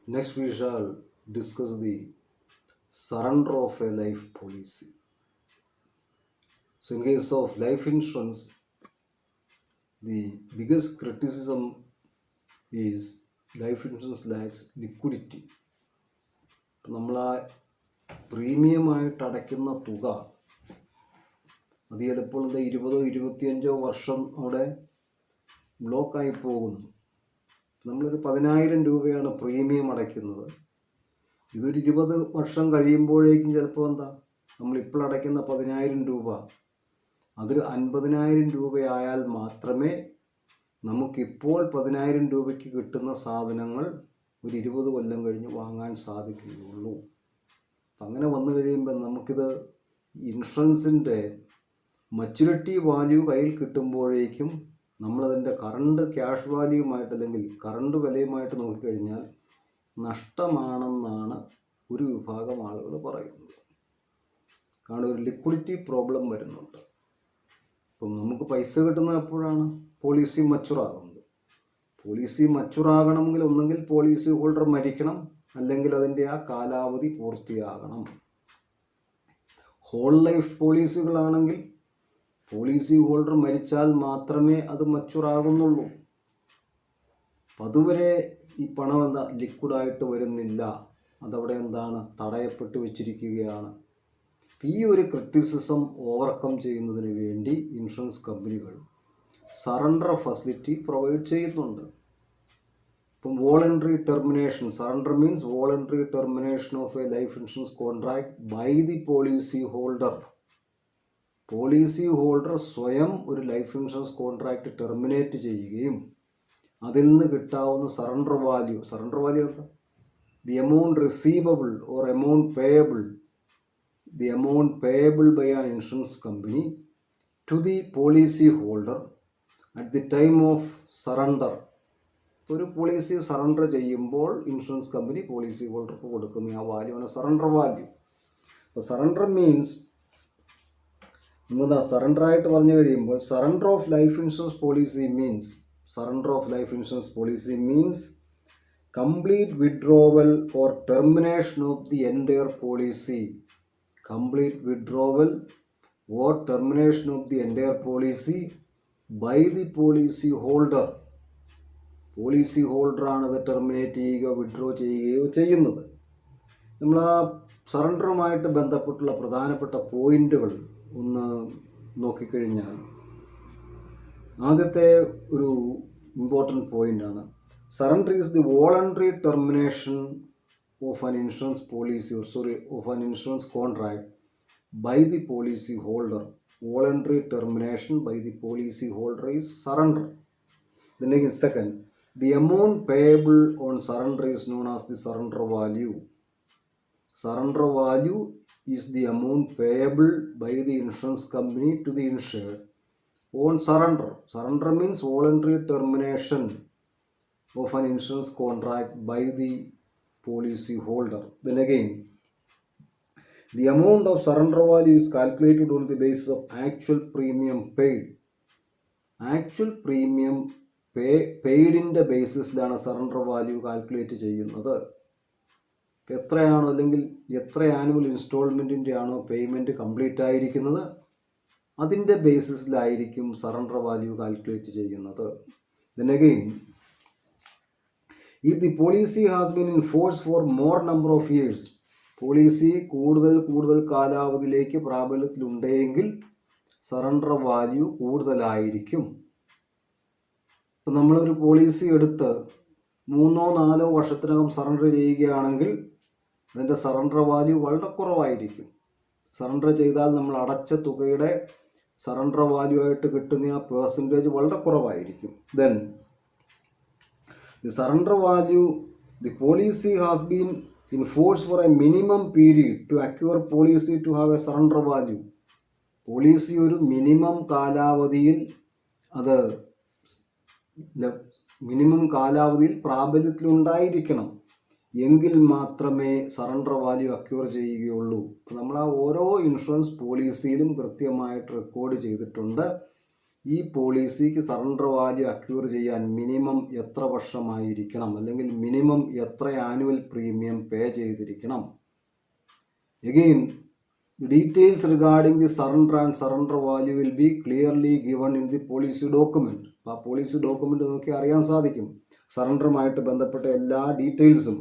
Next, we shall discuss the surrender of a life policy. So, in case of life insurance, the biggest criticism is life insurance lacks liquidity. നമ്മൾ ആ പ്രീമിയമായിട്ട് അടയ്ക്കുന്ന തുക അത് ചിലപ്പോൾ 20-25 വർഷം അവിടെ ബ്ലോക്കായി പോകുന്നു. നമ്മളൊരു 10,000 രൂപയാണ് പ്രീമിയം അടയ്ക്കുന്നത്. ഇതൊരു 20 വർഷം കഴിയുമ്പോഴേക്കും ചിലപ്പോൾ നമ്മളിപ്പോൾ അടയ്ക്കുന്ന 10,000 രൂപ അതിൽ 50,000 രൂപയായാൽ മാത്രമേ നമുക്കിപ്പോൾ 10,000 രൂപയ്ക്ക് കിട്ടുന്ന സാധനങ്ങൾ ഒരു 20 കൊല്ലം കഴിഞ്ഞ് വാങ്ങാൻ സാധിക്കുകയുള്ളൂ. അങ്ങനെ വന്നു കഴിയുമ്പോൾ നമുക്കിത് ഇൻഷുറൻസിൻ്റെ മച്യൂരിറ്റി വാല്യൂ കയ്യിൽ കിട്ടുമ്പോഴേക്കും നമ്മളതിൻ്റെ കറണ്ട് ക്യാഷ് വാല്യൂമായിട്ട് അല്ലെങ്കിൽ കറണ്ട് വിലയുമായിട്ട് നോക്കിക്കഴിഞ്ഞാൽ നഷ്ടമാണെന്നാണ് ഒരു വിഭാഗം ആളുകൾ പറയുന്നത്. കാരണം ഒരു ലിക്വിഡിറ്റി പ്രോബ്ലം വരുന്നുണ്ട്. ഇപ്പം നമുക്ക് പൈസ കിട്ടുന്നത് എപ്പോഴാണ്? പോളിസി മച്ചുറാകുന്നത്. പോളിസി മച്ചുറാകണമെങ്കിൽ ഒന്നെങ്കിൽ പോളിസി ഹോൾഡർ മരിക്കണം, അല്ലെങ്കിൽ അതിൻ്റെ ആ കാലാവധി പൂർത്തിയാകണം. ഹോൾ ലൈഫ് പോളിസികളാണെങ്കിൽ പോളിസി ഹോൾഡർ മരിച്ചാൽ മാത്രമേ അത് മച്ചുറാകുന്നുള്ളൂ. അതുവരെ ഈ പണം ലിക്വിഡായിട്ട് വരുന്നില്ല, അതവിടെ തടയപ്പെട്ട് വെച്ചിരിക്കുകയാണ്. ഈ ഒരു ക്രിറ്റിസിസം ഓവർകം ചെയ്യുന്നതിന് വേണ്ടി ഇൻഷുറൻസ് കമ്പനികൾ സറണ്ടർ ഫെസിലിറ്റി പ്രൊവൈഡ് ചെയ്യുന്നുണ്ട്. ഇപ്പം voluntary termination, surrender means voluntary termination of a life insurance contract by the policy holder. Policy holder സ്വയം ഒരു ലൈഫ് ഇൻഷുറൻസ് കോൺട്രാക്ട് ടെർമിനേറ്റ് ചെയ്യുകയും അതിൽ നിന്ന് കിട്ടാവുന്ന surrender value the amount receivable or amount payable, the amount payable by an insurance company to the policy holder at the time of surrender. ഒരു policy surrender ചെയ്യുമ്പോൾ insurance company policy ഹോൾഡർക്ക് കൊടുക്കുന്ന ആ value ആണ് surrender value. അപ്പോൾ surrender means സറണ്ടറായിട്ട് പറഞ്ഞു കഴിയുമ്പോൾ surrender of life insurance policy means complete withdrawal or termination of the entire policy. Complete withdrawal or termination of the entire policy by the policy holder. Policy ഹോൾഡറാണ് അത് terminate ചെയ്യുകയോ withdraw ചെയ്യുകയോ ചെയ്യുന്നത്. നമ്മൾ ആ സറണ്ടറുമായിട്ട് ബന്ധപ്പെട്ടുള്ള പ്രധാനപ്പെട്ട പോയിന്റുകൾ ഒന്ന് നോക്കിക്കഴിഞ്ഞാൽ ആദ്യത്തെ ഒരു ഇമ്പോർട്ടൻറ്റ് പോയിൻ്റാണ് surrender is the voluntary termination of an insurance policy of an insurance contract by the policy holder. Voluntary termination by the policy holder is surrender. Then again, second, the amount payable on surrender is known as the surrender value. Surrender value is the amount payable by the insurance company to the insured on surrender. Surrender means voluntary termination of an insurance contract by the policy holder. Then again, the amount of surrender value is calculated on the basis of actual premium paid. Actual premium paid in the ബേസിസിലാണ് surrender value calculate ചെയ്യുന്നത്. എത്രയാണോ അല്ലെങ്കിൽ എത്ര annual ഇൻസ്റ്റാൾമെൻറ്റിൻ്റെ ആണോ payment complete ആയിരിക്കുന്നത് അതിൻ്റെ ബേസിസിലായിരിക്കും surrender value calculate ചെയ്യുന്നത്. Then again, if the policy has been in force for more number of years, policy കൂടുതൽ കാലാവധിയിലേക്ക് പ്രാബല്യത്തിലുണ്ടെങ്കിൽ സറണ്ടർ വാല്യൂ കൂടുതലായിരിക്കും. ഇപ്പം നമ്മളൊരു പോളിസി എടുത്ത് 3-4 വർഷത്തിനകം സറണ്ടർ ചെയ്യുകയാണെങ്കിൽ അതിൻ്റെ സറണ്ടർ വാല്യൂ വളരെ കുറവായിരിക്കും. സറണ്ടർ ചെയ്താൽ നമ്മൾ അടച്ച തുകയുടെ സറണ്ടർ വാല്യൂ ആയിട്ട് കിട്ടുന്ന ആ പെർസെൻറ്റേജ് വളരെ കുറവായിരിക്കും. Then the surrender value, the policy has been in force for a minimum period to acquire policy to have a surrender value. Policy ഒരു മിനിമം കാലാവധിയിൽ പ്രാബല്യത്തിലുണ്ടായിരിക്കണം എങ്കിൽ മാത്രമേ സറണ്ടർ വാല്യൂ അക്യൂർ ചെയ്യുകയുള്ളൂ. നമ്മൾ ആ ഓരോ ഇൻഷുറൻസ് പോളിസിയിലും കൃത്യമായിട്ട് റെക്കോർഡ് ചെയ്തിട്ടുണ്ട് ഈ പോളിസിക്ക് സറണ്ടർ വാല്യൂ അക്യൂർ ചെയ്യാൻ മിനിമം എത്ര വർഷമായിരിക്കണം, അല്ലെങ്കിൽ മിനിമം എത്ര ആനുവൽ പ്രീമിയം പേ ചെയ്തിരിക്കണം. Again the details regarding the surrender and surrender value will be clearly given in the policy document. ആ പോളിസി ഡോക്യുമെൻ്റ് നോക്കി അറിയാൻ സാധിക്കും സറണ്ടറുമായിട്ട് ബന്ധപ്പെട്ട എല്ലാ ഡീറ്റെയിൽസും.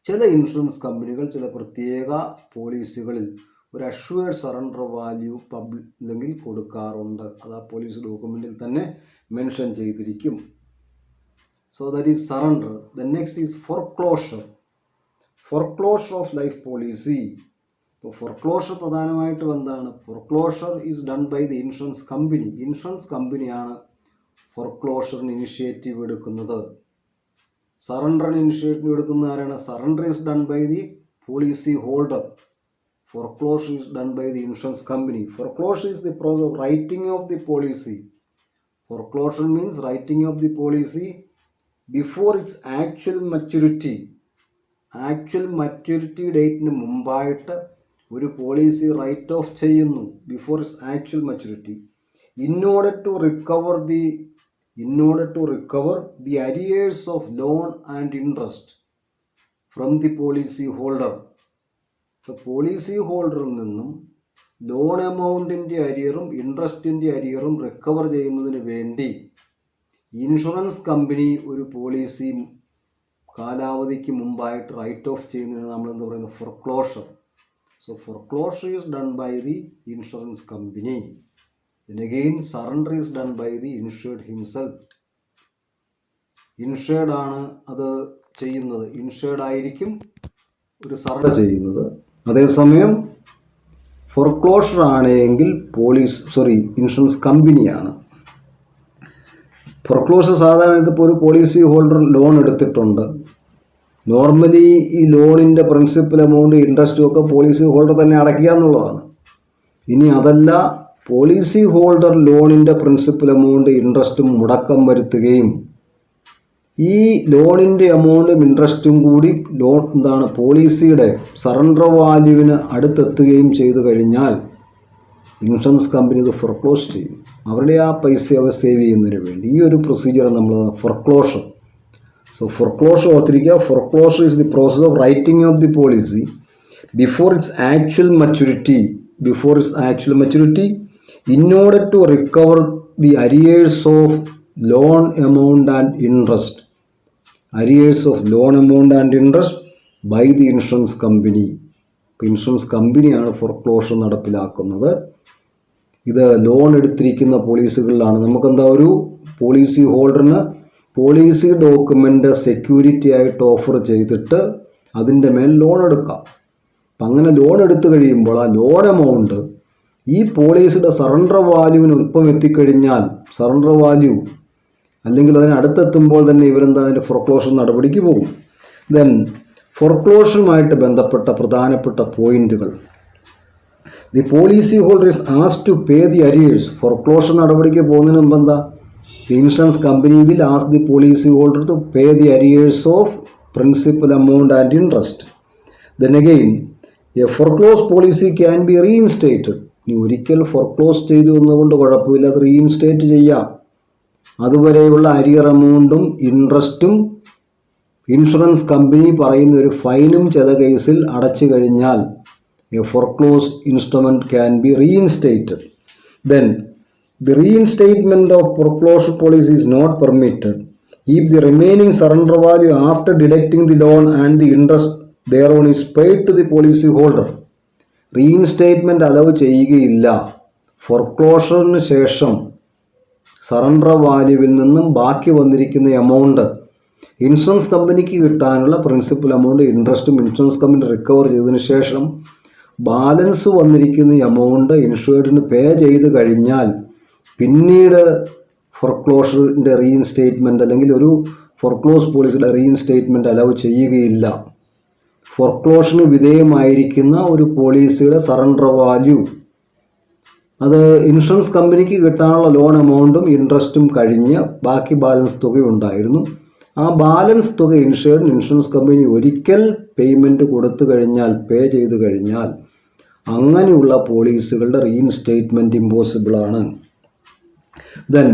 ചില ഇൻഷുറൻസ് കമ്പനികൾ ചില പ്രത്യേക പോളിസികളിൽ ഒരു അഷ്വേർഡ് സറണ്ടർ വാല്യൂ അല്ലെങ്കിൽ കൊടുക്കാറുണ്ട്. അത് ആ പോളിസി ഡോക്യുമെൻറ്റിൽ തന്നെ മെൻഷൻ ചെയ്തിരിക്കും. So that is surrender. The next is foreclosure. Foreclosure of life policy. ഇപ്പോൾ ഫോർക്ലോഷർ പ്രധാനമായിട്ടും എന്താണ്? Foreclosure is done by the insurance company. Insurance കമ്പനിയാണ് ഫോർക്ലോഷറിന് ഇനിഷ്യേറ്റീവ് എടുക്കുന്നത്. സറണ്ടറിന് ഇനിഷ്യേറ്റീവ് എടുക്കുന്ന ആരാണ്? Surrender is done by the policy holder. Foreclosure is done by the insurance company. Foreclosure is the process of writing of the policy. Foreclosure means writing of the policy before its actual maturity. Actual maturity ഡേറ്റിന് മുമ്പായിട്ട് ഒരു policy right of ചെയ്യുന്നു. Before its actual maturity. In order to recover the arrears of loan and interest from the policy holder. ഇപ്പോൾ policy ഹോൾഡറിൽ നിന്നും loan എമൗണ്ടിൻ്റെ അരിയറും ഇൻട്രസ്റ്റിൻ്റെ അരിയറും റിക്കവർ ചെയ്യുന്നതിന് വേണ്ടി ഇൻഷുറൻസ് കമ്പനി ഒരു പോളിസി കാലാവധിക്ക് മുമ്പായിട്ട് റൈറ്റ് ഓഫ് ചെയ്യുന്നതിന് നമ്മൾ എന്താ പറയുന്നത്? Foreclosure. So foreclosure is done by the insurance company. Then again surrender is done by the insured himself. Insured ആണ് അത് ചെയ്യുന്നത്. ഇൻഷേർഡ് ആയിരിക്കും ഒരു സറണ്ടർ ചെയ്യുന്നത്. അതേസമയം ഫോർക്ലോഷർ ആണെങ്കിൽ ഇൻഷുറൻസ് കമ്പനിയാണ്. ഫോർക്ലോഷർ സാധാരണ ഇതിപ്പോൾ ഒരു പോളിസി ഹോൾഡർ ലോൺ എടുത്തിട്ടുണ്ട്. നോർമലി ഈ ലോണിൻ്റെ പ്രിൻസിപ്പൽ എമൗണ്ട് ഇൻട്രസ്റ്റും ഒക്കെ പോളിസി ഹോൾഡർ തന്നെ അടയ്ക്കുക എന്നുള്ളതാണ്. ഇനി അതല്ല, പോളിസി ഹോൾഡർ ലോണിൻ്റെ പ്രിൻസിപ്പൽ എമൗണ്ട് ഇൻട്രസ്റ്റും മുടക്കം വരുത്തുകയും ഈ ലോണിൻ്റെ എമൗണ്ടും ഇൻട്രസ്റ്റും കൂടി പോളിസിയുടെ സറണ്ടർ വാല്യൂവിന് അടുത്തെത്തുകയും ചെയ്തു കഴിഞ്ഞാൽ ഇൻഷുറൻസ് കമ്പനി ഇത് ഫോർക്ലോസ് ചെയ്യും. അവരുടെ ആ പൈസ അവർ സേവ് ചെയ്യുന്നതിന് വേണ്ടി ഈ ഒരു പ്രൊസീജിയർ നമ്മൾ ഫോർക്ലോഷർ. സോ ഫോർക്ലോഷർ ഓർത്തിരിക്കുക. Foreclosure is the process of writing off the policy before its actual maturity. In order to recover the arrears of loan amount and interest. Arrears of loan amount and interest by the insurance company. Insurance കമ്പനിയാണ് ഫോർക്ലോഷർ നടപ്പിലാക്കുന്നത്. ഇത് loan എടുത്തിരിക്കുന്ന പോളിസികളിലാണ്. നമുക്കെന്താ, ഒരു policy ഹോൾഡറിന് policy document security ആയിട്ട് offer ചെയ്തിട്ട് അതിൻ്റെ മേൽ ലോൺ എടുക്കാം. അപ്പം അങ്ങനെ ലോൺ എടുത്തു കഴിയുമ്പോൾ ആ ലോൺ എമൗണ്ട് ഈ പോളിസിയുടെ സറണ്ടർ വാല്യൂവിന് ഒപ്പം എത്തിക്കഴിഞ്ഞാൽ, സറണ്ടർ വാല്യൂ അല്ലെങ്കിൽ അതിനടുത്തെത്തുമ്പോൾ തന്നെ ഇവരെന്താ അതിൻ്റെ ഫോർക്ലോഷർ നടപടിക്ക് പോകും. ദെൻ ഫോർക്ലോഷറുമായിട്ട് ബന്ധപ്പെട്ട പ്രധാനപ്പെട്ട പോയിന്റുകൾ. The policy holder is asked to pay the arrears. Foreclosure നടപടിക്ക് പോകുന്നതിന് മുമ്പ് എന്താ, the insurance company will ask the policy holder to pay the arrears of principal amount and interest. Then again a foreclose policy can be reinstated. ഇനി ഒരിക്കൽ ഫോർക്ലോസ് ചെയ്തു എന്നുകൊണ്ട് കുഴപ്പമില്ല, അത് റീഇൻസ്റ്റേറ്റ് ചെയ്യാം. അതുവരെയുള്ള അരിയർ എമൗണ്ടും ഇൻട്രസ്റ്റും ഇൻഷുറൻസ് കമ്പനി പറയുന്ന ഒരു ഫൈനും ചില കേസിൽ അടച്ചു കഴിഞ്ഞാൽ a foreclose instrument can be reinstated. Then the reinstatement of foreclosure policy is not permitted if the remaining surrender value after deducting the loan and the interest thereon is paid to the policy holder. Reinstatement allow ചെയ്യുകയില്ല. ഫോർക്ലോഷറിന് ശേഷം surrender വാല്യൂവിൽ നിന്നും ബാക്കി വന്നിരിക്കുന്ന amount insurance കമ്പനിക്ക് കിട്ടാനുള്ള principal amount ഇൻട്രസ്റ്റും insurance company recover ചെയ്തതിന് ശേഷം ബാലൻസ് വന്നിരിക്കുന്ന എമൗണ്ട് ഇൻഷുർഡിന് പേ ചെയ്ത് കഴിഞ്ഞാൽ പിന്നീട് ഫോർക്ലോഷറിൻ്റെ റീഇൻസ്റ്റേറ്റ്മെൻറ്റ് അല്ലെങ്കിൽ ഒരു ഫോർക്ലോസ് പോളിസിയുടെ റീഇൻസ്റ്റേറ്റ്മെൻറ്റ് അലവ് ചെയ്യുകയില്ല. ഫോർക്ലോഷന് വിധേയമായിരിക്കുന്ന ഒരു പോളിസിയുടെ സറണ്ടർ വാല്യൂ അത് ഇൻഷുറൻസ് കമ്പനിക്ക് കിട്ടാനുള്ള ലോൺ എമൗണ്ടും ഇൻട്രസ്റ്റും കഴിഞ്ഞ് ബാക്കി ബാലൻസ് തുക ഉണ്ടായിരുന്നു. ആ ബാലൻസ് തുക ഇൻഷുറൻസ് കമ്പനി ഒരിക്കൽ പേയ്മെൻറ്റ് കൊടുത്തു കഴിഞ്ഞാൽ, പേ ചെയ്ത് കഴിഞ്ഞാൽ അങ്ങനെയുള്ള പോളിസികളുടെ റീഇൻസ്റ്റേറ്റ്മെൻറ്റ് ഇമ്പോസിബിളാണ്. ദെൻ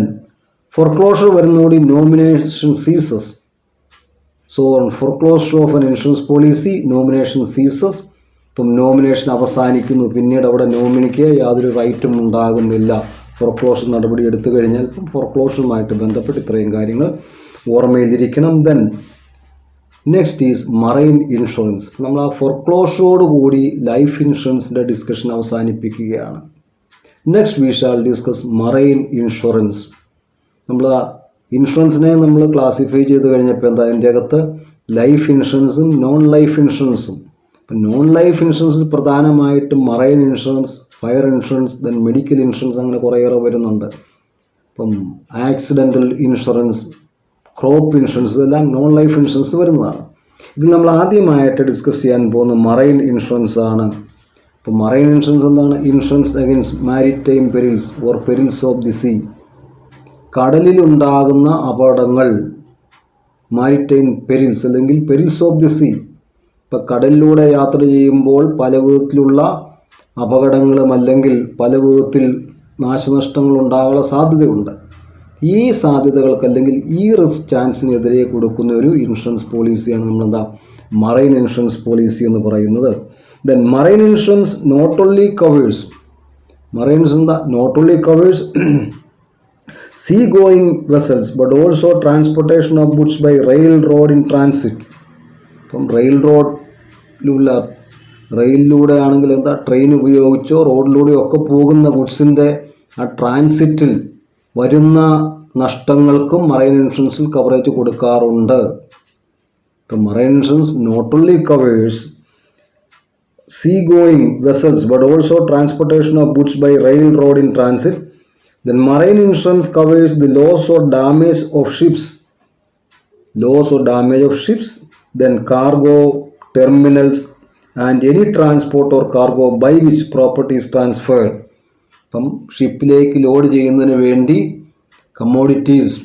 ഫോർക്ലോഷർ വരുന്നതോടെ nomination ceases. So on foreclosure of an insurance policy nomination ceases. ഇപ്പം നോമിനേഷൻ അവസാനിക്കുന്നു, പിന്നീട് അവിടെ നോമിനിക്ക് യാതൊരു റൈറ്റും ഉണ്ടാകുന്നില്ല. ഫോർക്ലോഷർ നടപടി എടുത്തു കഴിഞ്ഞാൽ ഇപ്പം ഫോർക്ലോഷറുമായിട്ട് ബന്ധപ്പെട്ട് ഇത്രയും കാര്യങ്ങൾ ഓർമ്മയിലിരിക്കണം. Then next is marine insurance. നമ്മൾ ആ ഫോർക്ലോഷറോടുകൂടി ലൈഫ് ഇൻഷുറൻസിൻ്റെ ഡിസ്കഷൻ അവസാനിപ്പിക്കുകയാണ്. Next we shall discuss marine insurance. നമ്മൾ ഇൻഷുറൻസിനെ നമ്മൾ ക്ലാസിഫൈ ചെയ്ത് കഴിഞ്ഞപ്പോൾ എന്താ, അതിൻ്റെ അകത്ത് ലൈഫ് ഇൻഷുറൻസും നോൺ ലൈഫ് ഇൻഷുറൻസും. ഇപ്പം നോൺ ലൈഫ് ഇൻഷുറൻസിൽ പ്രധാനമായിട്ടും marine insurance, fire insurance, then medical insurance, അങ്ങനെ കുറേയേറെ വരുന്നുണ്ട്. ഇപ്പം ആക്സിഡൻ്റൽ ഇൻഷുറൻസ്, ക്രോപ്പ് ഇൻഷുറൻസ്, ഇതെല്ലാം നോൺ ലൈഫ് ഇൻഷുറൻസ് വരുന്നതാണ്. ഇതിൽ നമ്മൾ ആദ്യമായിട്ട് ഡിസ്കസ് ചെയ്യാൻ പോകുന്ന മറൈൻ ഇൻഷുറൻസ് ആണ്. ഇപ്പോൾ മറൈൻ ഇൻഷുറൻസ് എന്താണ്? Insurance against maritime perils or perils of the sea. കടലിലുണ്ടാകുന്ന അപകടങ്ങൾ, മാരിടൈം പെരിൽസ് അല്ലെങ്കിൽ പെരിൽസ് ഓഫ് ദി സീ. ഇപ്പം കടലിലൂടെ യാത്ര ചെയ്യുമ്പോൾ പല വിധത്തിലുള്ള അപകടങ്ങളും അല്ലെങ്കിൽ പല വിധത്തിൽ നാശനഷ്ടങ്ങൾ ഉണ്ടാകാനുള്ള സാധ്യതയുണ്ട്. ഈ സാധ്യതകൾക്ക് അല്ലെങ്കിൽ ഈ റിസ്ക് ചാൻസിനെതിരെ കൊടുക്കുന്ന ഒരു ഇൻഷുറൻസ് പോളിസിയാണ് നമ്മളെന്താ മറൈൻ ഇൻഷുറൻസ് പോളിസി എന്ന് പറയുന്നത്. Then marine insurance not only covers, marine insurance എന്താ, not only covers sea going vessels but also transportation of goods by railroad in transit. ഇപ്പം റെയിലിലൂടെ ആണെങ്കിൽ എന്താ, ട്രെയിൻ ഉപയോഗിച്ചോ റോഡിലൂടെയോ ഒക്കെ പോകുന്ന ഗുഡ്സിൻ്റെ ആ ട്രാൻസിറ്റിൽ വരുന്ന നഷ്ടങ്ങൾക്കും മറൈൻ ഇൻഷുറൻസിൽ കവറേജ് കൊടുക്കാറുണ്ട്. ഇപ്പം marine insurance not only covers sea going vessels but also transportation of goods by railroad in transit. Then marine insurance covers the loss or damage of ships, then cargo, terminals and any transport or cargo by which property is transferred. അപ്പം ഷിപ്പിലേക്ക് load ചെയ്യുന്നതിന് വേണ്ടി commodities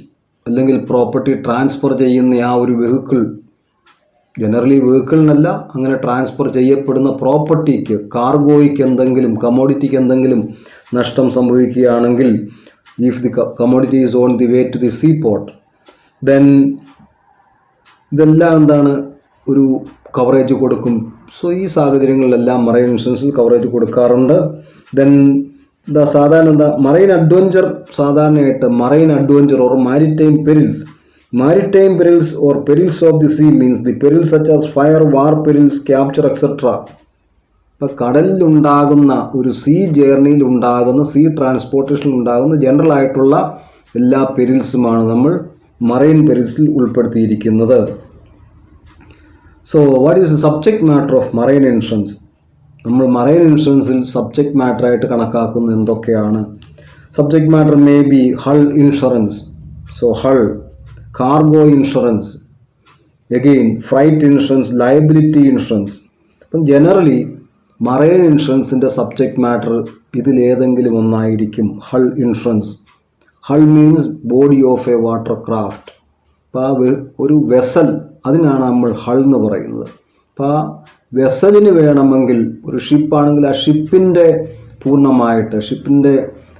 അല്ലെങ്കിൽ property transfer ചെയ്യുന്ന ആ ഒരു vehicle, generally വെഹിക്കിളിനല്ല, അങ്ങനെ transfer ചെയ്യപ്പെടുന്ന പ്രോപ്പർട്ടിക്ക്, കാർഗോയ്ക്ക് എന്തെങ്കിലും, കമ്മോഡിറ്റിക്ക് എന്തെങ്കിലും നഷ്ടം സംഭവിക്കുകയാണെങ്കിൽ, if the commodity is on the way to the sea port, then ഇതെല്ലാം എന്താണ്, ഒരു കവറേജ് കൊടുക്കും. സോ ഈ സാഹചര്യങ്ങളിലെല്ലാം മറൈൻ ഇൻഷുറൻസിൽ കവറേജ് കൊടുക്കാറുണ്ട്. ദെൻ സാധാരണ എന്താ, മറൈൻ അഡ്വഞ്ചർ, സാധാരണയായിട്ട് marine adventure or maritime perils. Maritime perils or perils of the sea means the perils such as fire, war perils, capture, etc. ഇപ്പം കടലിലുണ്ടാകുന്ന ഒരു സീ ജേർണിയിൽ ഉണ്ടാകുന്ന, സീ ട്രാൻസ്പോർട്ടേഷനിൽ ഉണ്ടാകുന്ന ജനറൽ ആയിട്ടുള്ള എല്ലാ പെരിൽസുമാണ് നമ്മൾ മറൈൻ പെരിൽസിൽ ഉൾപ്പെടുത്തിയിരിക്കുന്നത്. So what is the subject matter of marine insurance? നമ്മൾ മറൈൻ ഇൻഷുറൻസിൽ സബ്ജക്റ്റ് മാറ്ററായിട്ട് കണക്കാക്കുന്നത് എന്തൊക്കെയാണ്? Subject matter may be hull insurance, so hull, cargo insurance, again freight insurance, liability insurance. അപ്പം ജനറലി മറൈൻ ഇൻഷുറൻസിൻ്റെ സബ്ജക്റ്റ് മാറ്റർ ഇതിലേതെങ്കിലും ഒന്നായിരിക്കും hull insurance. Hull means body of a water craft. അപ്പോൾ ആ ഒരു വെസൽ, അതിനാണ് നമ്മൾ ഹൾ എന്ന് പറയുന്നത്. അപ്പോൾ ആ വെസലിന് വേണമെങ്കിൽ, ഒരു ഷിപ്പാണെങ്കിൽ ആ ഷിപ്പിൻ്റെ പൂർണ്ണമായിട്ട്, ഷിപ്പിൻ്റെ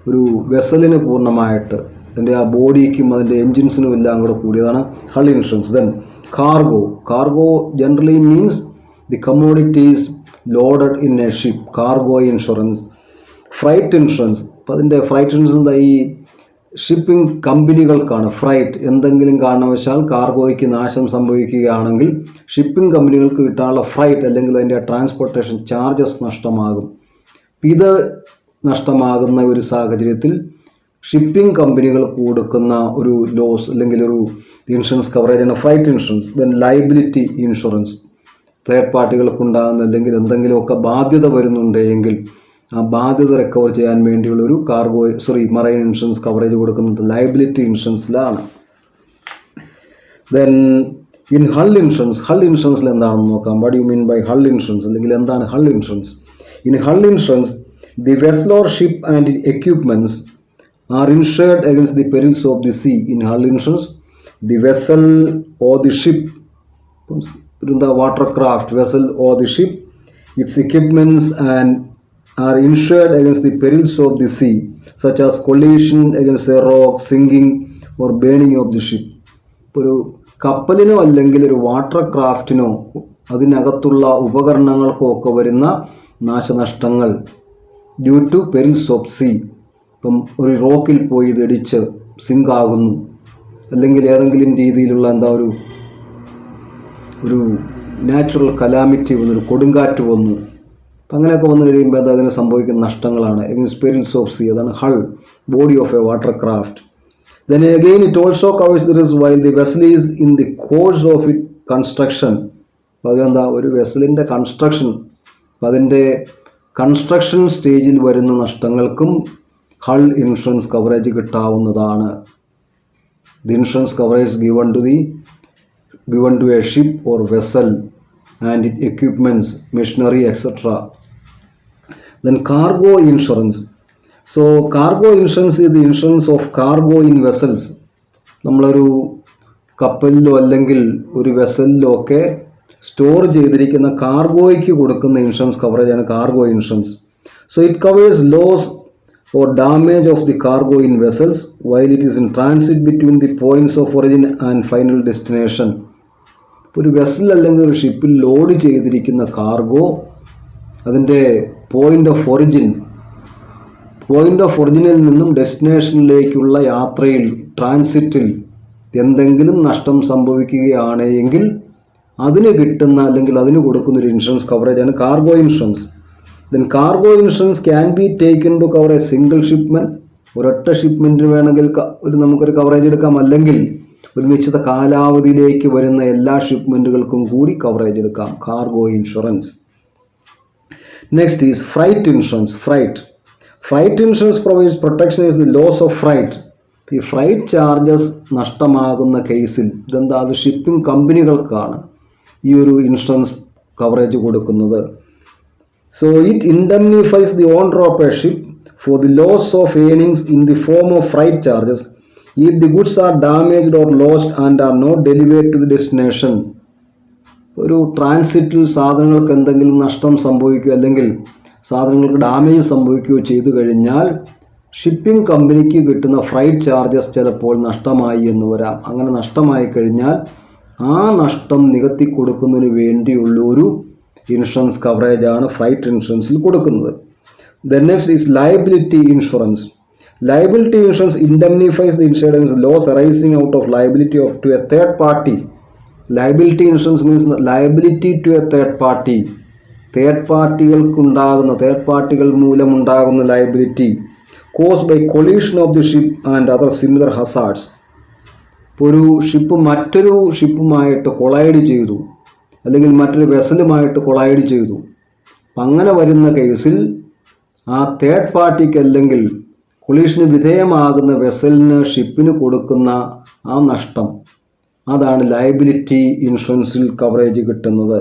ഒരു വെസലിന് പൂർണ്ണമായിട്ട് അതിൻ്റെ ആ ബോഡിക്കും അതിൻ്റെ എൻജിൻസിനും എല്ലാം കൂടെ കൂടിയതാണ് hull insurance. Then cargo generally means the commodities loaded in a ship, cargo insurance. Freight insurance, അപ്പോൾ അതിൻ്റെ ഫ്രൈറ്റ് ഇൻഷുറൻസ് എന്താ, ഈ ഷിപ്പിംഗ് കമ്പനികൾക്കാണ്. ഫ്രൈറ്റ്, എന്തെങ്കിലും കാരണവശാൽ കാർഗോയ്ക്ക് നാശം സംഭവിക്കുകയാണെങ്കിൽ ഷിപ്പിംഗ് കമ്പനികൾക്ക് കിട്ടാനുള്ള ഫ്രൈറ്റ് അല്ലെങ്കിൽ അതിൻ്റെ ട്രാൻസ്പോർട്ടേഷൻ ചാർജസ് നഷ്ടമാകും. ഇത് നഷ്ടമാകുന്ന ഒരു സാഹചര്യത്തിൽ ഷിപ്പിംഗ് കമ്പനികൾ കൊടുക്കുന്ന ഒരു ലോസ് അല്ലെങ്കിൽ ഒരു ഇൻഷുറൻസ് കവറേജാണ് freight insurance. Then liability insurance, third പാർട്ടികൾക്കുണ്ടാകുന്ന അല്ലെങ്കിൽ എന്തെങ്കിലുമൊക്കെ ബാധ്യത വരുന്നുണ്ടെങ്കിൽ ആ ബാധ്യത റിക്കവർ ചെയ്യാൻ വേണ്ടിയുള്ള ഒരു മറൈൻ ഇൻഷുറൻസ് കവറേജ് കൊടുക്കുന്നത് ലയബിലിറ്റി ഇൻഷുറൻസിലാണ്. ദെൻ ഇൻ ഹൾ ഇൻഷുറൻസിൽ എന്താണെന്ന് നോക്കാം. What you mean by hull insurance, അല്ലെങ്കിൽ എന്താണ് hull insurance? In hull insurance the vessel or ship and equipments are insured against the perils of the sea. In hull insurance, the vessel or the ship, the watercraft vessel or the ship, its equipments and are insured against the perils of the sea, such as collision against a rock, sinking or burning of the ship. ഒരു കപ്പലിനോ അല്ലെങ്കിൽ ഒരു water ക്രാഫ്റ്റിനോ അതിനകത്തുള്ള ഉപകരണങ്ങൾക്കോ ഒക്കെ വരുന്ന നാശനഷ്ടങ്ങൾ due to perils of sea. ഇപ്പം ഒരു റോക്കിൽ പോയി ഇടിച്ച് സിങ്ക് ആകുന്നു, അല്ലെങ്കിൽ ഏതെങ്കിലും രീതിയിലുള്ള ഒരു നാച്ചുറൽ കലാമിറ്റി വന്നു, ഒരു കൊടുങ്കാറ്റ് വന്നു, അപ്പം അങ്ങനെയൊക്കെ വന്നു കഴിയുമ്പോൾ അതിന് സംഭവിക്കുന്ന നഷ്ടങ്ങളാണ് എഗൻസ്റ്റ് പെരിൽസ് ഓഫ് സീ. അതാണ് hull, body of a water craft. Then again it also covers the risk while the vessel is in the course of its construction. അപ്പോൾ അതെന്താ, ഒരു വെസലിൻ്റെ കൺസ്ട്രക്ഷൻ, അപ്പം അതിൻ്റെ കൺസ്ട്രക്ഷൻ സ്റ്റേജിൽ വരുന്ന നഷ്ടങ്ങൾക്കും ഹൾ ഇൻഷുറൻസ് കവറേജ് കിട്ടാവുന്നതാണ്. The insurance coverage given to a ship or vessel and its equipments, machinery, etc. Then cargo insurance. So cargo insurance is the insurance of cargo in vessels. നമ്മളൊരു കപ്പലിലോ അല്ലെങ്കിൽ ഒരു വെസലിലോ ഒക്കെ store ചെയ്തിരിക്കുന്ന കാർഗോയ്ക്ക് കൊടുക്കുന്ന insurance കവറേജാണ് cargo insurance. So it covers loss or damage of the cargo in vessels while it is in transit between the points of origin and final destination. ഒരു vessel അല്ലെങ്കിൽ ഒരു ഷിപ്പിൽ ലോഡ് ചെയ്തിരിക്കുന്ന കാർഗോ അതിൻ്റെ പോയിൻ്റ് ഓഫ് ഒറിജിനിൽ നിന്നും ഡെസ്റ്റിനേഷനിലേക്കുള്ള യാത്രയിൽ, ട്രാൻസിറ്റിൽ എന്തെങ്കിലും നഷ്ടം സംഭവിക്കുകയാണെങ്കിൽ അതിന് കിട്ടുന്ന അല്ലെങ്കിൽ അതിന് കൊടുക്കുന്ന ഒരു ഇൻഷുറൻസ് കവറേജാണ് cargo insurance. Then cargo insurance can be taken to cover a single shipment. ഒരൊറ്റ ഷിപ്മെൻറ്റിന് വേണമെങ്കിൽ നമുക്കൊരു കവറേജ് എടുക്കാം, അല്ലെങ്കിൽ ഒരു നിശ്ചിത കാലാവധിയിലേക്ക് വരുന്ന എല്ലാ ഷിപ്മെൻറ്റുകൾക്കും കൂടി കവറേജ് എടുക്കാം, cargo insurance. Next is freight insurance. Freight insurance provides protection is the loss of freight. ഈ ഫ്രൈറ്റ് ചാർജസ് നഷ്ടമാകുന്ന കേസിൽ ഇതെന്താ, അത് ഷിപ്പിംഗ് കമ്പനികൾക്കാണ് ഈ ഒരു ഇൻഷുറൻസ് കവറേജ് കൊടുക്കുന്നത്. So it indemnifies the owner of a ship for the loss of earnings in the form of freight charges if the goods are damaged or lost and are not delivered to the destination. ഒരു ട്രാൻസിറ്റിൽ സാധനങ്ങൾക്ക് എന്തെങ്കിലും നഷ്ടം സംഭവിക്കുകയോ അല്ലെങ്കിൽ സാധനങ്ങൾക്ക് damage സംഭവിക്കുകയോ ചെയ്തു കഴിഞ്ഞാൽ shipping കമ്പനിക്ക് കിട്ടുന്ന ഫ്രൈറ്റ് ചാർജസ് ചിലപ്പോൾ നഷ്ടമായി എന്ന് വരാം. അങ്ങനെ നഷ്ടമായി കഴിഞ്ഞാൽ ആ നഷ്ടം നികത്തി കൊടുക്കുന്നതിന് വേണ്ടിയുള്ള ഒരു ഇൻഷുറൻസ് കവറേജാണ് ഫ്രൈറ്റ് ഇൻഷുറൻസിൽ കൊടുക്കുന്നത്. Then next is liability insurance. Liability insurance indemnifies the insurance loss arising out of liability to a third party. Liability insurance means liability to a third party. Third പാർട്ടികൾ മൂലമുണ്ടാകുന്ന liability caused by collision of the ship and other similar hazards. ഒരു ship മറ്റൊരു ഷിപ്പുമായിട്ട് collide ചെയ്തു, അല്ലെങ്കിൽ മറ്റൊരു വെസലുമായിട്ട് collide ചെയ്തു. അങ്ങനെ വരുന്ന കേസിൽ ആ തേർഡ് പാർട്ടിക്ക് അല്ലെങ്കിൽ കൊളീഷന് വിധേയമാകുന്ന വെസലിന് ഷിപ്പിന് കൊടുക്കുന്ന ആ നഷ്ടം, അതാണ് ലയബിലിറ്റി ഇൻഷുറൻസിൽ കവറേജ് കിട്ടുന്നത്.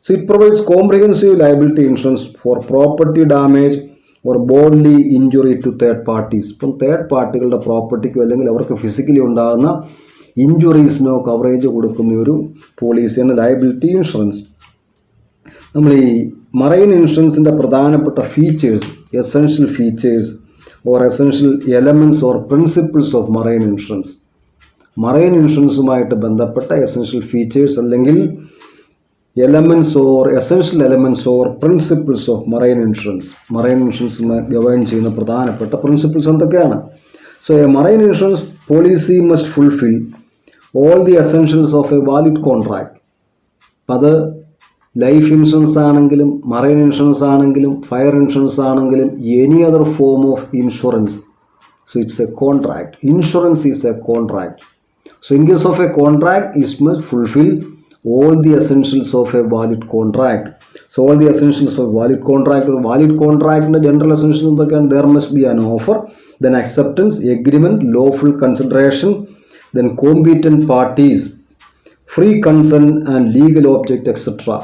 So it provides comprehensive liability insurance for property damage or bodily injury to third parties. ഇപ്പം തേർഡ് പാർട്ടികളുടെ പ്രോപ്പർട്ടിക്കോ അല്ലെങ്കിൽ അവർക്ക് ഫിസിക്കലി ഉണ്ടാകുന്ന ഇഞ്ചുറീസിനോ കവറേജ് കൊടുക്കുന്ന ഒരു പോളിസിയാണ് ലയബിലിറ്റി ഇൻഷുറൻസ്. നമ്മൾ ഈ മറൈൻ ഇൻഷുറൻസിൻ്റെ പ്രധാനപ്പെട്ട features, essential features or essential elements or principles of marine insurance. Marine ഇൻഷുറൻസുമായിട്ട് ബന്ധപ്പെട്ട എസെൻഷ്യൽ ഫീച്ചേഴ്സ് അല്ലെങ്കിൽ elements or essential elements or principles of marine insurance. Marine ഇൻഷുറൻസിനെ ഗവേൺ ചെയ്യുന്ന പ്രധാനപ്പെട്ട പ്രിൻസിപ്പിൾസ് എന്തൊക്കെയാണ്? So a marine insurance policy must fulfil all the essentials of a valid contract. അത് life insurance ആണെങ്കിലും marine insurance ആണെങ്കിലും fire insurance ആണെങ്കിലും any other form of insurance. So it's a contract. Insurance is a contract. So in case of A contract it must fulfil all the essentials of a valid contract. So all the essentials of a valid contract. ഒരു valid കോൺട്രാക്റ്റിൻ്റെ general essentials എന്തൊക്കെയാണ്? There must be an offer, then acceptance, agreement, lawful consideration, then competent parties, free consent and legal object, etc.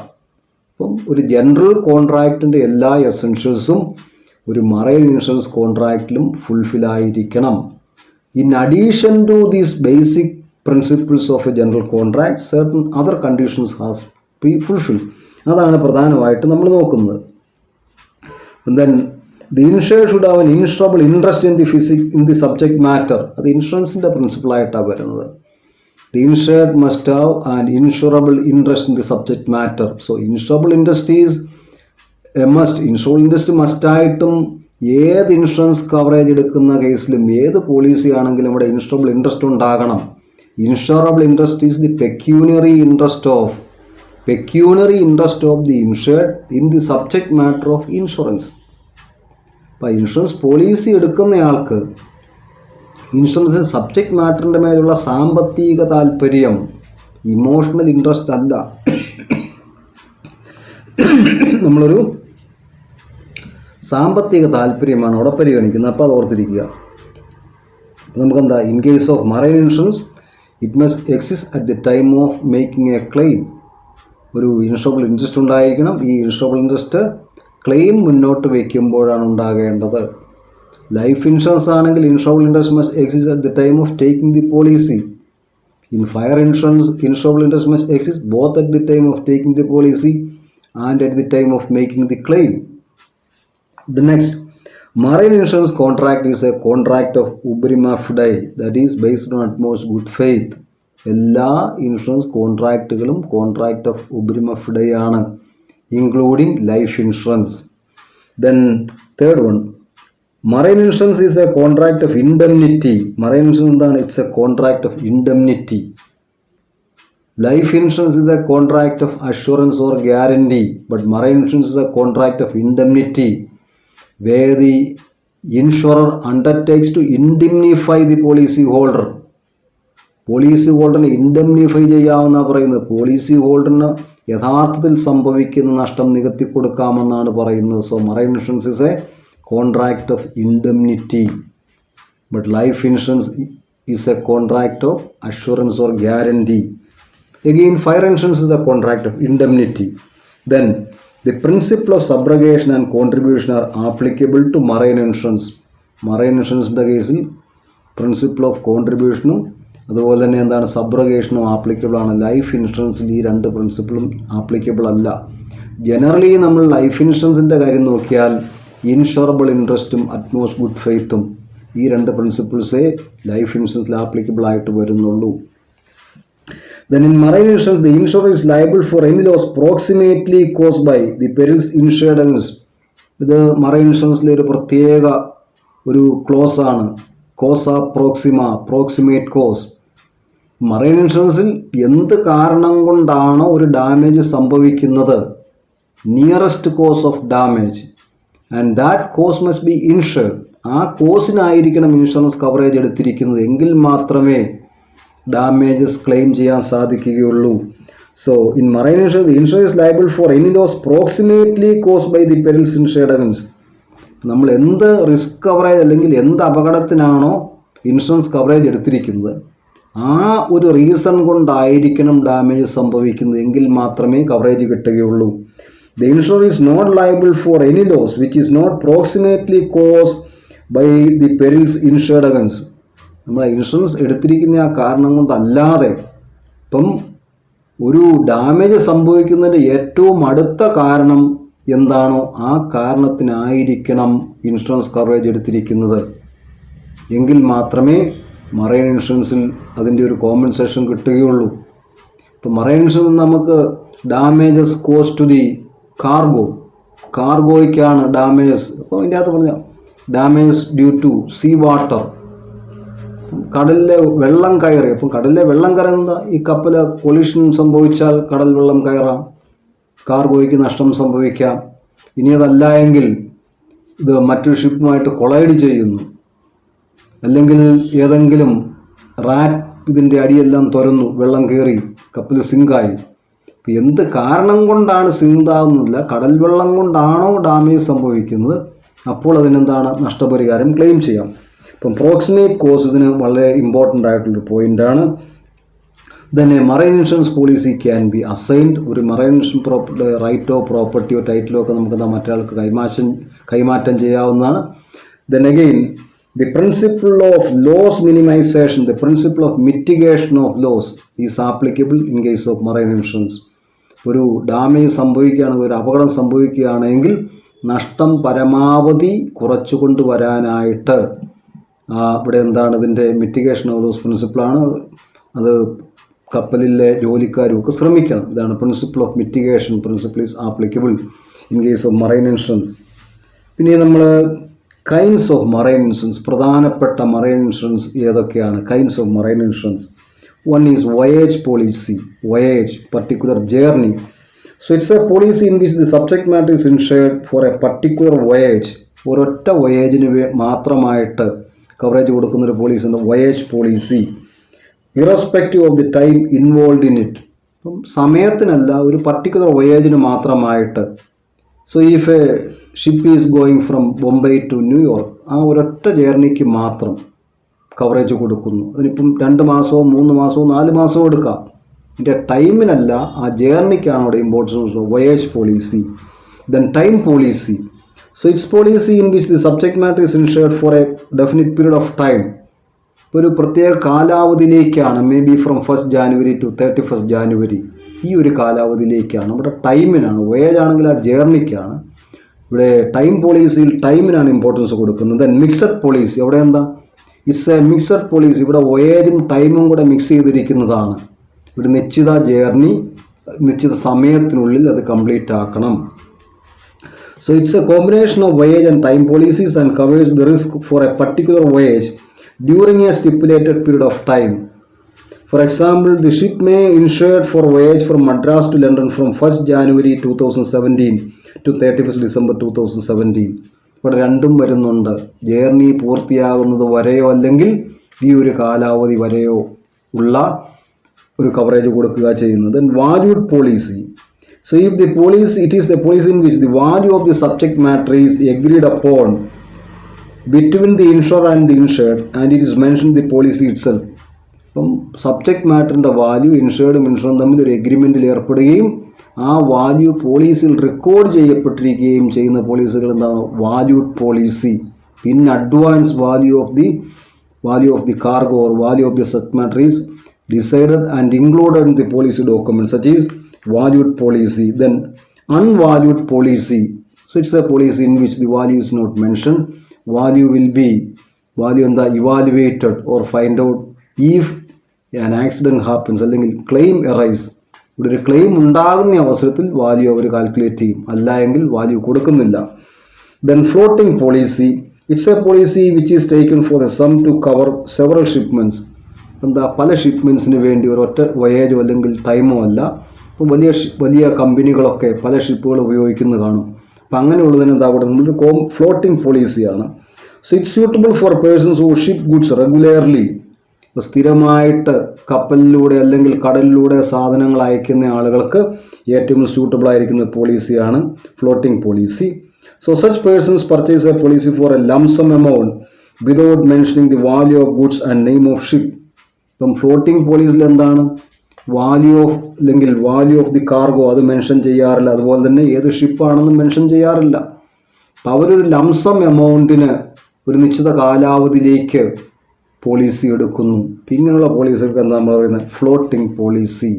അപ്പം ഒരു general കോൺട്രാക്റ്റിൻ്റെ എല്ലാ എസെൻഷ്യൽസും ഒരു marine insurance കോൺട്രാക്റ്റിലും fulfil ആയിരിക്കണം. In addition to these basic principles of a general contract, certain other conditions has to be fulfilled. അതാണ് പ്രധാനമായിട്ട് നമ്മൾ നോക്കുന്നത്. then the insured should have an insurable interest in the subject matter. അത് ഇൻഷുറൻസിൻ്റെ പ്രിൻസിപ്പിളായിട്ടാണ് വരുന്നത്. The insured must have an insurable interest in the subject matter. So insurable interest is a must. Insurable interest മസ്റ്റായിട്ടും ഏത് insurance coverage എടുക്കുന്ന കേസിലും ഏത് policy ആണെങ്കിലും ഇവിടെ ഇൻഷുറബിൾ ഇൻട്രസ്റ്റ് ഉണ്ടാകണം. Insurable interest is the pecuniary interest of the insured in the subject matter of insurance. അപ്പോൾ insurance policy എടുക്കുന്നയാൾക്ക് ഇൻഷുറൻസ് സബ്ജക്റ്റ് മാറ്ററിൻ്റെ മേലുള്ള സാമ്പത്തിക താല്പര്യം, ഇമോഷണൽ ഇൻട്രസ്റ്റ് അല്ല. നമ്മളൊരു സാമ്പത്തിക താല്പര്യമാണ് അവിടെ പരിഗണിക്കുന്നത്. അപ്പോൾ അത് ഓർത്തിരിക്കുക. നമുക്കെന്താ, in case of marine insurance it must exist at the time of making A claim. ഒരു ഇൻഷുറബിൾ ഇൻട്രസ്റ്റ് ഉണ്ടായിരിക്കണം. ഈ ഇൻഷുറബിൾ ഇൻട്രസ്റ്റ് ക്ലെയിം മുന്നോട്ട് വയ്ക്കുമ്പോഴാണ് ഉണ്ടാകേണ്ടത്. ലൈഫ് ഇൻഷുറൻസ് ആണെങ്കിൽ insurable interest must exist at the time of taking the policy. In fire insurance insurable interest must exist both at the time of taking the policy and at the time of making the claim. The next, marine insurance contract is a contract of uberima fidei, that is based on utmost good faith. എല്ലാ insurance കോൺട്രാക്റ്റുകളും contract of uberrimae fidei ആണ്, including life insurance. Then third one, marine insurance is a contract of indemnity. Marine insurance എന്താണ്? It's a contract of indemnity. Life insurance is a contract of assurance or guarantee, but marine insurance is a contract of indemnity, where the insurer undertakes to indemnify the policy holder. Policy ഹോൾഡറിനെ indemnify ചെയ്യാമെന്നാണ് പറയുന്നത്. Policy ഹോൾഡറിന് യഥാർത്ഥത്തിൽ സംഭവിക്കുന്ന നഷ്ടം നികത്തി കൊടുക്കാമെന്നാണ് പറയുന്നത്. So marine insurance is A contract of indemnity, but life insurance is a contract of assurance or guarantee. Again, fire insurance is a contract of indemnity. Then the principle of subrogation and contribution are applicable to marine insurance. Marine insurance കേസിൽ principle of കോൺട്രിബ്യൂഷനും അതുപോലെ തന്നെ എന്താണ് സബ്രഗേഷനും applicable ആണ്. Life ഇൻഷുറൻസിൽ ഈ രണ്ട് പ്രിൻസിപ്പിളും applicable അല്ല. Generally നമ്മൾ life ഇൻഷുറൻസിൻ്റെ കാര്യം നോക്കിയാൽ ഇൻഷുറബിൾ ഇൻട്രസ്റ്റും അറ്റ്മോസ്റ്റ് ഗുഡ് ഫെയ്ത്തും ഈ രണ്ട് പ്രിൻസിപ്പിൾസേ ലൈഫ് ഇൻഷുറൻസിൽ ആപ്ലിക്കബിൾ ആയിട്ട് വരുന്നുള്ളൂ. Then in marine insurance, the insurer is liable for any loss proximately caused by the perils insured against. ഇത് മറൈൻ ഇൻഷുറൻസിലെ ഒരു പ്രത്യേക ഒരു ക്ലോസ് ആണ്, causa proxima, proximate cause. Marine ഇൻഷുറൻസിൽ എന്ത് കാരണം കൊണ്ടാണോ ഒരു ഡാമേജ് സംഭവിക്കുന്നത്, nearest cause of damage, and that cause must be insured. ആ കോസിനായിരിക്കണം ഇൻഷുറൻസ് കവറേജ് എടുത്തിരിക്കുന്നത്, എങ്കിൽ മാത്രമേ ഡാമേജസ് ക്ലെയിം ചെയ്യാൻ സാധിക്കുകയുള്ളൂ. So in marine insurance, the insurer is liable for any loss proximately caused by the perils insured against. നമ്മൾ എന്ത് risk coverage അല്ലെങ്കിൽ എന്ത് അപകടത്തിനാണോ ഇൻഷുറൻസ് കവറേജ് എടുത്തിരിക്കുന്നത്, ആ ഒരു റീസൺ കൊണ്ടായിരിക്കണം ഡാമേജ് സംഭവിക്കുന്നത്, എങ്കിൽ മാത്രമേ കവറേജ് കിട്ടുകയുള്ളൂ. The insurer is not liable for any loss which is not proximately caused by the perils insured against. നമ്മൾ ഇൻഷുറൻസ് എടുത്തിരിക്കുന്ന ആ കാരണം കൊണ്ടല്ലാതെ, ഇപ്പം ഒരു ഡാമേജ് സംഭവിക്കുന്നതിൻ്റെ ഏറ്റവും അടുത്ത കാരണം എന്താണോ ആ കാരണത്തിനായിരിക്കണം ഇൻഷുറൻസ് കവറേജ് എടുത്തിരിക്കുന്നത്, എങ്കിൽ മാത്രമേ മറൈൻ ഇൻഷുറൻസിൽ അതിൻ്റെ ഒരു കോമ്പൻസേഷൻ കിട്ടുകയുള്ളൂ. ഇപ്പം മറൈൻ ഇൻഷുറൻസ് നമുക്ക് ഡാമേജസ് കോസ് ടു ദി കാർഗോയ്ക്കാണ് ഡാമേജസ്. അപ്പോൾ ഇതിൻ്റെ അകത്ത് പറഞ്ഞ damage due to sea water, കടലിലെ വെള്ളം കയറി. അപ്പം കടലിലെ വെള്ളം കയറുന്നത് ഈ കപ്പൽ കൊളിഷൻ സംഭവിച്ചാൽ കടൽ വെള്ളം കയറാം, കാർഗോയ്ക്ക് നഷ്ടം സംഭവിക്കാം. ഇനി അതല്ല എങ്കിൽ ഇത് മറ്റൊരു ഷിപ്പുമായിട്ട് കൊളൈഡ് ചെയ്യുന്നു, അല്ലെങ്കിൽ ഏതെങ്കിലും റാറ്റ് ഇതിൻ്റെ അടിയെല്ലാം തുറന്നു, വെള്ളം കയറി കപ്പൽ സിങ്കായി. ഇപ്പം എന്ത് കാരണം കൊണ്ടാണ് സിങ്കാവുന്നില്ല, കടൽ വെള്ളം കൊണ്ടാണോ ഡാമേജ് സംഭവിക്കുന്നത്, അപ്പോൾ അതിനെന്താണ് നഷ്ടപരിഹാരം ക്ലെയിം ചെയ്യാം. ഇപ്പം പ്രോക്സിമേറ്റ് കോസ് ഇതിന് വളരെ ഇമ്പോർട്ടൻ്റ് ആയിട്ടുള്ളൊരു പോയിൻ്റാണ്. തന്നെ marine insurance policy can be assigned. ഒരു മറൈൻ ഇൻഷുറൻസ് റൈറ്റോ പ്രോപ്പർട്ടിയോ ടൈറ്റിലോ ഒക്കെ നമുക്ക് മറ്റൊരാൾക്ക് കൈമാറ്റം ചെയ്യാവുന്നതാണ്. Then again the principle of loss minimisation, the principle of mitigation of loss is applicable in case of marine insurance. ഒരു ഡാമേജ് സംഭവിക്കുകയാണെങ്കിൽ, ഒരു അപകടം സംഭവിക്കുകയാണെങ്കിൽ നഷ്ടം പരമാവധി കുറച്ചു കൊണ്ടുവരാനായിട്ട് ഇവിടെ എന്താണ് ഇതിൻ്റെ മിറ്റിഗേഷൻ ഓഫ് ലോസ് പ്രിൻസിപ്പിളാണ്. അത് കപ്പലിലെ ജോലിക്കാരും ഒക്കെ ശ്രമിക്കണം. ഇതാണ് principle of mitigation. Principle is applicable in case of marine insurance. പിന്നെ നമ്മൾ കൈൻഡ്സ് ഓഫ് മറൈൻ ഇൻഷുറൻസ്, പ്രധാനപ്പെട്ട മറൈൻ ഇൻഷുറൻസ് ഏതൊക്കെയാണ്? Kinds of marine insurance. One is voyage policy, voyage, particular journey. So it's a policy in which the subject matter is insured for a particular voyage. ഒരൊറ്റ വോയേജിന് മാത്രമായിട്ട് coverage കൊടുക്കുന്ന ഒരു പോളിസിയുണ്ട്, voyage policy, irrespective of the time involve in it. അപ്പം സമയത്തിനല്ല, ഒരു particular വോയേജിന് മാത്രമായിട്ട്. So if a ship is going from Bombay to New York, ആ ഒരൊറ്റ ജേർണിക്ക് മാത്രം കവറേജ് കൊടുക്കുന്നു. അതിനിപ്പം 2 മാസമോ 3 മാസമോ 4 മാസമോ എടുക്കാം. ഇതിൻ്റെ ടൈമിനല്ല, ആ ജേർണിക്കാണ് അവിടെ importance. Voyage policy. Then time policy. So it's policy in which the subject matter is insured for a definite period of time. ഒരു പ്രത്യേക കാലാവധിയിലേക്കാണ്, may be from 1st January to 31st January. ഈ ഒരു കാലാവധിയിലേക്കാണ്. ഇവിടെ ടൈമിനാണ്. വോയേജ് ആണെങ്കിൽ ആ ജേർണിക്കാണ്. ഇവിടെ time പോളിസിയിൽ ടൈമിനാണ് importance കൊടുക്കുന്നത്. Then mixed policy. അവിടെ എന്താ? It's A mixed policy. ഇവിടെ വോയേജും ടൈമും കൂടെ മിക്സ് ചെയ്തിരിക്കുന്നതാണ്. ഒരു നിശ്ചിത ജേർണി നിശ്ചിത സമയത്തിനുള്ളിൽ അത് കംപ്ലീറ്റ് ആക്കണം. So it's a combination of voyage and time policies and covers the risk for a particular voyage during a stipulated period of time. For example, the ship may insured for voyage from Madras to London from 1st January 2017 to 31st December 2017. ഇവിടെ രണ്ടും വരുന്നുണ്ട്. Journey പൂർത്തിയാകുന്നത് വരെയോ അല്ലെങ്കിൽ ഈ ഒരു കാലാവധി വരെയോ ഉള്ള ഒരു coverage കൊടുക്കുക ചെയ്യുന്നത്. Then valued policy. So if the policy, it is the policy in which the value of the subject matter is agreed upon between the insure and the insured and it is mention the policy itself. അപ്പം subject മാറ്ററിൻ്റെ value ഇൻഷേർഡും ഇൻഷുറും തമ്മിൽ ഒരു എഗ്രിമെൻറ്റിൽ ഏർപ്പെടുകയും ആ value പോളിസിയിൽ record ചെയ്യപ്പെട്ടിരിക്കുകയും ചെയ്യുന്ന പോളിസികൾ എന്താണ്? Valued policy. പിന്നെ advance value of the cargo or value of the subject matter is decided and included in the policy document, such as valued policy. Then unvalued policy. So it's a policy in which the value is not mentioned. Value will be evaluated or find out if an accident happens, അല്ലെങ്കിൽ claim arise. ഇവിടെ ഒരു claim ഉണ്ടാകുന്ന അവസരത്തിൽ value അവർ calculate ചെയ്യും, അല്ല എങ്കിൽ value കൊടുക്കുന്നില്ല. Then floating policy. It's a policy which is taken for the sum to cover several shipments. എന്താ? പല ഷിപ്മെൻറ്റ്സിന് വേണ്ടി ഒരൊറ്റ വോയേജോ അല്ലെങ്കിൽ ടൈമോ അല്ല. ഇപ്പം വലിയ കമ്പനികളൊക്കെ പല ഷിപ്പുകൾ ഉപയോഗിക്കുന്നത് കാണും. അപ്പം അങ്ങനെയുള്ളതിന് എന്താ പറയുന്നത്? ഒരു ഫ്ലോട്ടിംഗ് പോളിസിയാണ്. So it's suitable for persons who ship goods regularly. സ്ഥിരമായിട്ട് കപ്പലിലൂടെ അല്ലെങ്കിൽ കടലിലൂടെ സാധനങ്ങൾ അയക്കുന്ന ആളുകൾക്ക് ഏറ്റവും സ്യൂട്ടബിൾ ആയിരിക്കുന്ന പോളിസിയാണ് floating policy. So such persons purchase a policy for a lump sum amount without mentioning the value of goods and name of ship. ഇപ്പം ഫ്ലോട്ടിംഗ് പോളിസിയിൽ എന്താണ്? വാല്യൂ ഓഫ് ദി കാർഗോ അത് മെൻഷൻ ചെയ്യാറില്ല. അതുപോലെ തന്നെ ഏത് ഷിപ്പാണെന്ന് മെൻഷൻ ചെയ്യാറില്ല. അപ്പം അവരൊരു ലംസം എമൗണ്ടിന് ഒരു നിശ്ചിത കാലാവധിയിലേക്ക് പോളിസി എടുക്കുന്നു. ഇങ്ങനെയുള്ള പോളിസികൾക്ക് എന്താ നമ്മൾ പറയുന്നത്? Floating policy.